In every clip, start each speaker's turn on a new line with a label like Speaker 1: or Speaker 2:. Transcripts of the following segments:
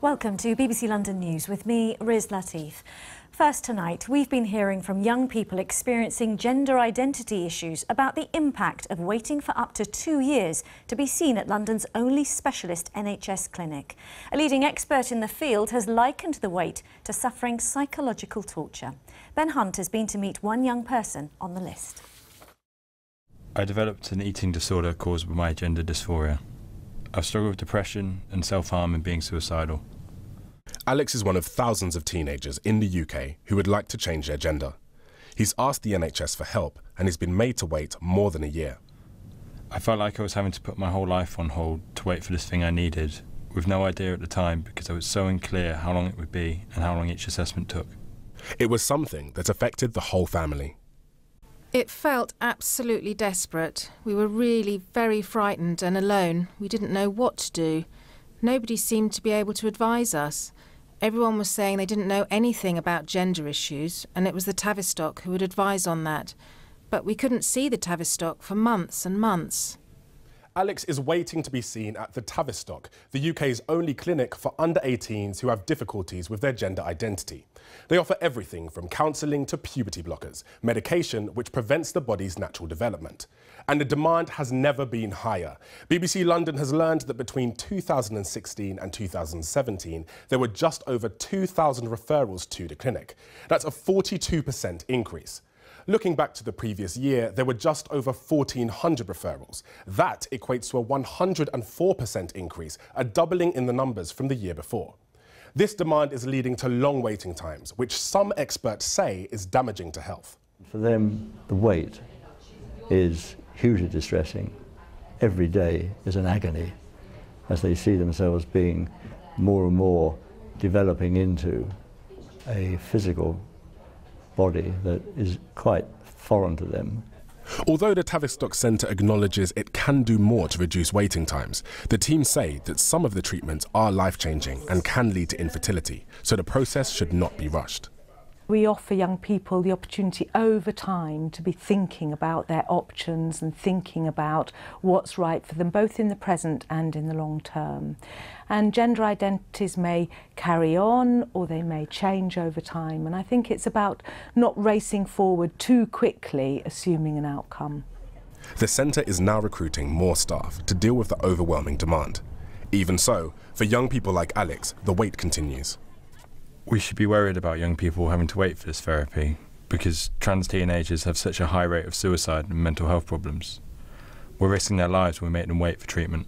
Speaker 1: Welcome to BBC London News with me, Riz Latif. First tonight, we've been hearing from young people experiencing gender identity issues about the impact of waiting for up to 2 years to be seen at London's only specialist NHS clinic. A leading expert in the field has likened the wait to suffering psychological torture. Ben Hunte has been to meet one young person on the list.
Speaker 2: I developed an eating disorder caused by my gender dysphoria. I've struggled with depression and self-harm and being suicidal.
Speaker 3: Alex is one of thousands of teenagers in the UK who would like to change their gender. He's asked the NHS for help and he's been made to wait more than a year.
Speaker 2: I felt like I was having to put my whole life on hold to wait for this thing I needed, with no idea at the time because I was so unclear how long it would be and how long each assessment took.
Speaker 3: It was something that affected the whole family.
Speaker 4: It felt absolutely desperate. We were really very frightened and alone. We didn't know what to do. Nobody seemed to be able to advise us. Everyone was saying they didn't know anything about gender issues, and it was the Tavistock who would advise on that. But we couldn't see the Tavistock for months and months.
Speaker 3: Alex is waiting to be seen at the Tavistock, the UK's only clinic for under 18s who have difficulties with their gender identity. They offer everything from counselling to puberty blockers, medication which prevents the body's natural development. And the demand has never been higher. BBC London has learned that between 2016 and 2017, there were just over 2,000 referrals to the clinic. That's a 42% increase. Looking back to the previous year, there were just over 1,400 referrals. That equates to a 104% increase, a doubling in the numbers from the year before. This demand is leading to long waiting times, which some experts say is damaging to health.
Speaker 5: For them, the wait is hugely distressing. Every day is an agony as they see themselves being more and more developing into a physical body that is quite foreign to them.
Speaker 3: Although the Tavistock Centre acknowledges it can do more to reduce waiting times, the team say that some of the treatments are life-changing and can lead to infertility, so the process should not be rushed.
Speaker 6: We offer young people the opportunity over time to be thinking about their options and thinking about what's right for them, both in the present and in the long term. And gender identities may carry on or they may change over time. And I think it's about not racing forward too quickly, assuming an outcome.
Speaker 3: The centre is now recruiting more staff to deal with the overwhelming demand. Even so, for young people like Alex, the wait continues.
Speaker 2: We should be worried about young people having to wait for this therapy because trans teenagers have such a high rate of suicide and mental health problems. We're risking their lives when we make them wait for treatment.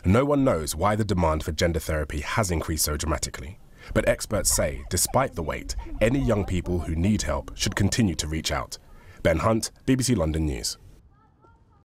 Speaker 3: No one knows why the demand for gender therapy has increased so dramatically. But experts say, despite the wait, any young people who need help should continue to reach out. Ben Hunte, BBC London News.